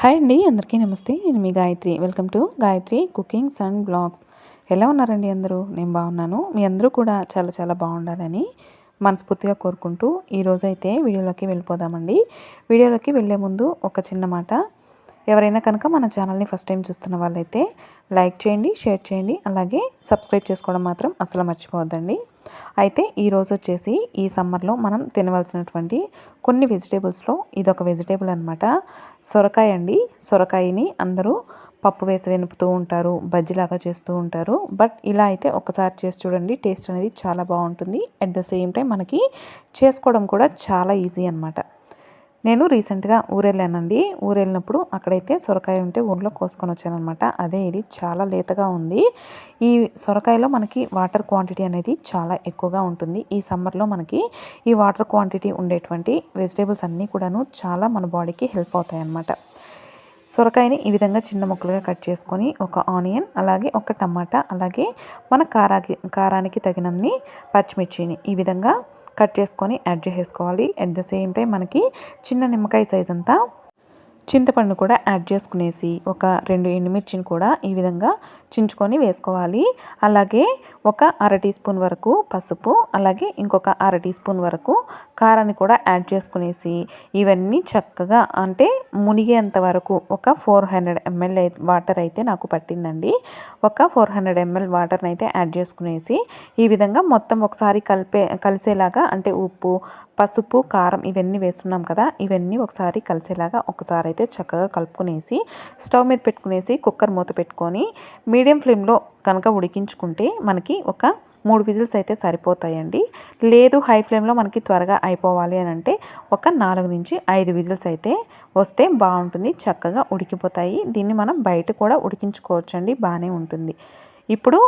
Hi అండి, అందరికీ నమస్తే. నేను మీ Gayathri. Welcome to Gayathri cookings and blogs. ఎలా ఉన్నారండి అందరూ? నేను బాగున్నాను. మీ అందరూ కూడా చాలా చాలా బాగుండాలని మనస్ఫూర్తిగా కోరుకుంటూ ఈరోజైతే వీడియోలోకి వెళ్ళిపోదామండి. వీడియోలోకి వెళ్ళే ముందు ఒక చిన్న మాట. ఎవరైనా కనుక మన ఛానల్ని ఫస్ట్ టైం చూస్తున్న వాళ్ళైతే లైక్ చేయండి, షేర్ చేయండి, అలాగే సబ్స్క్రైబ్ చేసుకోవడం మాత్రం అసలు మర్చిపోవద్దండి. అయితే ఈరోజు వచ్చేసి ఈ సమ్మర్లో మనం తినవలసినటువంటి కొన్ని వెజిటేబుల్స్లో ఇదొక వెజిటేబుల్ అనమాట. సొరకాయ అండి. సొరకాయని అందరూ పప్పు వేసి వెనుపుతూ ఉంటారు, బజ్జీలాగా చేస్తూ ఉంటారు. బట్ ఇలా అయితే ఒకసారి చేసి చూడండి, టేస్ట్ అనేది చాలా బాగుంటుంది. అట్ ద సేమ్ టైం మనకి చేసుకోవడం కూడా చాలా ఈజీ అనమాట. నేను రీసెంట్గా ఊరెళ్ళానండి. ఊరెళ్ళినప్పుడు అక్కడైతే సొరకాయ ఉంటే ఊర్లో కోసుకొని వచ్చానమాట. అదే ఇది చాలా లేతగా ఉంది. ఈ సొరకాయలో మనకి వాటర్ క్వాంటిటీ అనేది చాలా ఎక్కువగా ఉంటుంది. ఈ సమ్మర్లో మనకి ఈ వాటర్ క్వాంటిటీ ఉండేటువంటి వెజిటేబుల్స్ అన్నీ కూడాను చాలా మన బాడీకి హెల్ప్ అవుతాయి అన్నమాట. సొరకాయని ఈ విధంగా చిన్న ముక్కలుగా కట్ చేసుకొని ఒక ఆనియన్, అలాగే ఒక టమాటా, అలాగే మన కారానికి తగినన్ని పచ్చిమిర్చిని ఈ విధంగా కట్ చేసుకొని యాడ్ చేసేసుకోవాలి. అట్ ద సేమ్ టైం మనకి చిన్న నిమ్మకాయ సైజ్ అంతా చింతపండు కూడా యాడ్ చేసుకునేసి ఒక 2 ఎండుమిర్చిని కూడా ఈ విధంగా చించుకొని వేసుకోవాలి. అలాగే ఒక అర టీ స్పూన్ వరకు పసుపు, అలాగే ఇంకొక అర టీ స్పూన్ వరకు కారాన్ని కూడా యాడ్ చేసుకునేసి ఇవన్నీ చక్కగా అంటే మునిగేంత వరకు ఒక 400 ml వాటర్ అయితే నాకు పట్టిందండి. ఒక 400 ml వాటర్ని అయితే యాడ్ చేసుకునేసి ఈ విధంగా మొత్తం ఒకసారి కలిసేలాగా అంటే ఉప్పు, పసుపు, కారం ఇవన్నీ వేస్తున్నాం కదా, ఇవన్నీ ఒకసారి కలిసేలాగా ఒకసారి అయితే చక్కగా కలుపుకునేసి స్టవ్ మీద పెట్టుకునేసి కుక్కర్ మూత పెట్టుకొని మీడియం ఫ్లేమ్లో కనుక ఉడికించుకుంటే మనకి ఒక 3 విజిల్స్ అయితే సరిపోతాయండి. లేదు హై ఫ్లేమ్లో మనకి త్వరగా అయిపోవాలి అని అంటే ఒక 4 నుంచి 5 విజిల్స్ అయితే వస్తే బాగుంటుంది, చక్కగా ఉడికిపోతాయి. దీన్ని మనం బయట కూడా ఉడికించుకోవచ్చండి, బాగానే ఉంటుంది. ఇప్పుడు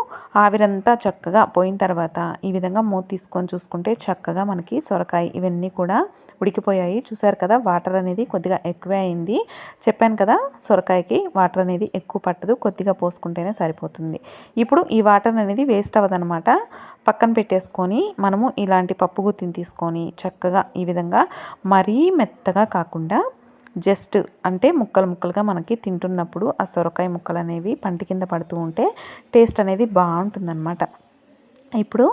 ఆవిరంతా చక్కగా పోయిన తర్వాత ఈ విధంగా మూత తీసుకొని చూసుకుంటే చక్కగా మనకి సొరకాయ ఇవన్నీ కూడా ఉడికిపోయాయి. చూసారు కదా, వాటర్ అనేది కొద్దిగా ఎక్కువే అయింది. చెప్పాను కదా, సొరకాయకి వాటర్ అనేది ఎక్కువ పట్టదు, కొద్దిగా పోసుకుంటేనే సరిపోతుంది. ఇప్పుడు ఈ వాటర్ అనేది వేస్ట్ అవ్వదనమాట. పక్కన పెట్టేసుకొని మనము ఇలాంటి పప్పు గుత్తిని తీసుకొని చక్కగా ఈ విధంగా మరీ మెత్తగా కాకుండా జస్ట్ అంటే ముక్కలు ముక్కలుగా మనకి తింటున్నప్పుడు ఆ సొరకాయ ముక్కలు అనేవి పంటి కింద పడుతూ ఉంటే టేస్ట్ అనేది బాగుంటుందన్నమాట. ఇప్పుడు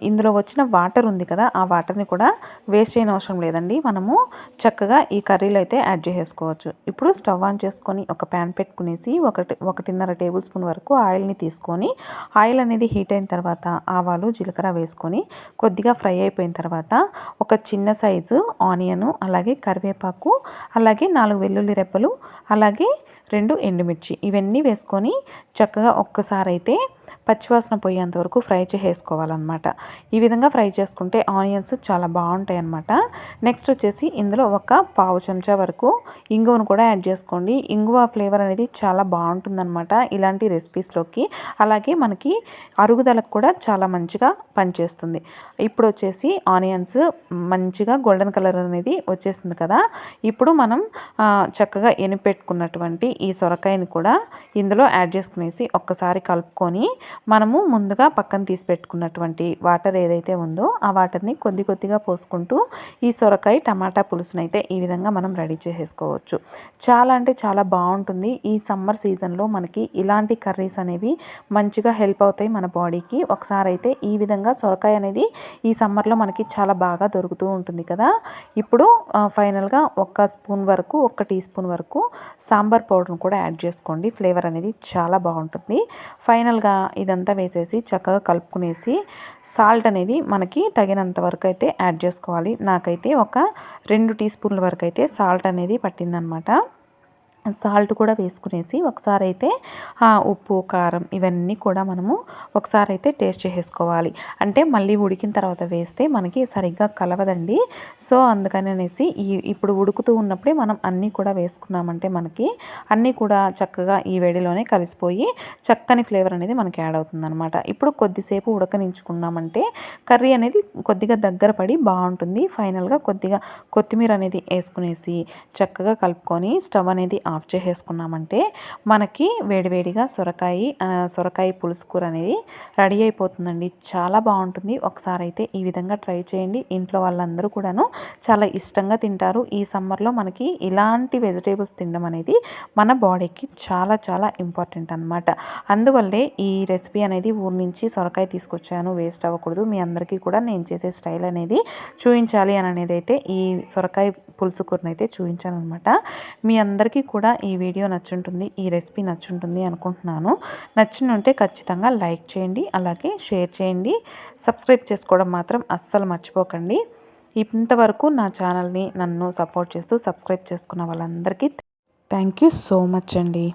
ఇందులో వచ్చిన వాటర్ ఉంది కదా, ఆ వాటర్ని కూడా వేస్ట్ చేయని అవసరం లేదండి. మనము చక్కగా ఈ కర్రీలో అయితే యాడ్ చేసేసుకోవచ్చు. ఇప్పుడు స్టవ్ ఆన్ చేసుకొని ఒక ప్యాన్ పెట్టుకునేసి 1.5 టేబుల్ స్పూన్ వరకు ఆయిల్ని తీసుకొని ఆయిల్ అనేది హీట్ అయిన తర్వాత ఆవాలు, జీలకర్ర వేసుకొని కొద్దిగా ఫ్రై అయిపోయిన తర్వాత ఒక చిన్న సైజు ఆనియను, అలాగే కరివేపాకు, అలాగే 4 వెల్లుల్లి రెబ్బలు, అలాగే 2 ఎండుమిర్చి ఇవన్నీ వేసుకొని చక్కగా ఒక్కసారి అయితే పచ్చివాసన పోయేంత వరకు ఫ్రై చేసేసుకోవాలన్నమాట. ఈ విధంగా ఫ్రై చేసుకుంటే ఆనియన్స్ చాలా బాగుంటాయి అన్నమాట. నెక్స్ట్ వచ్చేసి ఇందులో ఒక పావు చెంచా వరకు ఇంగువను కూడా యాడ్ చేసుకోండి. ఇంగువ ఫ్లేవర్ అనేది చాలా బాగుంటుందన్నమాట ఇలాంటి రెసిపీస్లోకి. అలాగే మనకి అరుగుదలకు కూడా చాలా మంచిగా పనిచేస్తుంది. ఇప్పుడు వచ్చేసి ఆనియన్స్ మంచిగా గోల్డెన్ కలర్ అనేది వచ్చేసింది కదా, ఇప్పుడు మనం చక్కగా ఎనిపెట్టుకున్నటువంటి ఈ సొరకాయని కూడా ఇందులో యాడ్ చేసుకునేసి ఒక్కసారి కలుపుకొని మనము ముందుగా పక్కన తీసి పెట్టుకున్నటువంటి వాటర్ ఏదైతే ఉందో ఆ వాటర్ని కొద్ది కొద్దిగా పోసుకుంటూ ఈ సొరకాయ టమాటా పులుసునైతే ఈ విధంగా మనం రెడీ చేసేసుకోవచ్చు. చాలా అంటే చాలా బాగుంటుంది. ఈ సమ్మర్ సీజన్లో మనకి ఇలాంటి కర్రీస్ అనేవి మంచిగా హెల్ప్ అవుతాయి మన బాడీకి. ఒకసారి అయితే ఈ విధంగా సొరకాయ అనేది ఈ సమ్మర్లో మనకి చాలా బాగా దొరుకుతూ ఉంటుంది కదా. ఇప్పుడు ఫైనల్గా ఒక టీ స్పూన్ వరకు సాంబార్ పౌడర్ని కూడా యాడ్ చేసుకోండి. ఫ్లేవర్ అనేది చాలా బాగుంటుంది. ఫైనల్గా ఇదంతా వేసేసి చక్కగా కలుపుకునేసి సాల్ట్ అనేది మనకి తగినంత వరకు అయితే యాడ్ చేసుకోవాలి. నాకైతే ఒక 2 టీ స్పూన్ల వరకు అయితే సాల్ట్ అనేది పట్టిందనమాట. సాల్ట్ కూడా వేసుకునేసి ఒకసారి అయితే ఉప్పు, కారం ఇవన్నీ కూడా మనము ఒకసారి అయితే టేస్ట్ చేసేసుకోవాలి. అంటే మళ్ళీ ఉడికిన తర్వాత వేస్తే మనకి సరిగ్గా కలవదండి. సో అందుకని అనేసి ఇప్పుడు ఉడుకుతూ ఉన్నప్పుడే మనం అన్నీ కూడా వేసుకున్నామంటే మనకి అన్నీ కూడా చక్కగా ఈ వేడిలోనే కలిసిపోయి చక్కని ఫ్లేవర్ అనేది మనకి యాడ్ అవుతుందన్నమాట. ఇప్పుడు కొద్దిసేపు ఉడకనించుకున్నామంటే కర్రీ అనేది కొద్దిగా దగ్గర పడి బాగుంటుంది. ఫైనల్గా కొద్దిగా కొత్తిమీర అనేది వేసుకునేసి చక్కగా కలుపుకొని స్టవ్ అనేది ఆఫ్ చేసేసుకున్నామంటే మనకి వేడివేడిగా సొరకాయ పులుసు కూర అనేది రెడీ అయిపోతుందండి. చాలా బాగుంటుంది. ఒకసారి అయితే ఈ విధంగా ట్రై చేయండి. ఇంట్లో వాళ్ళందరూ కూడాను చాలా ఇష్టంగా తింటారు. ఈ సమ్మర్లో మనకి ఇలాంటి వెజిటేబుల్స్ తినడం అనేది మన బాడీకి చాలా చాలా ఇంపార్టెంట్ అనమాట. అందువల్లే ఈ రెసిపీ అనేది ఊరి నుంచి సొరకాయ తీసుకొచ్చాను, వేస్ట్ అవ్వకూడదు, మీ అందరికీ కూడా నేను చేసే స్టైల్ అనేది చూపించాలి అని అనేది అయితే ఈ సొరకాయ పులుసు కూరని అయితే చూపించాను అనమాట. మీ అందరికీ కూడా ఈ వీడియో నచ్చుంటుంది, ఈ రెసిపీ నచ్చుంటుంది అనుకుంటున్నాను. నచ్చినుంటే ఖచ్చితంగా లైక్ చేయండి, అలాగే షేర్ చేయండి. సబ్స్క్రైబ్ చేసుకోవడం మాత్రం అస్సలు మర్చిపోకండి. ఇంతవరకు నా ఛానల్ని నన్ను సపోర్ట్ చేస్తూ సబ్స్క్రైబ్ చేసుకున్న వాళ్ళందరికీ థ్యాంక్ యూ సో మచ్ అండి.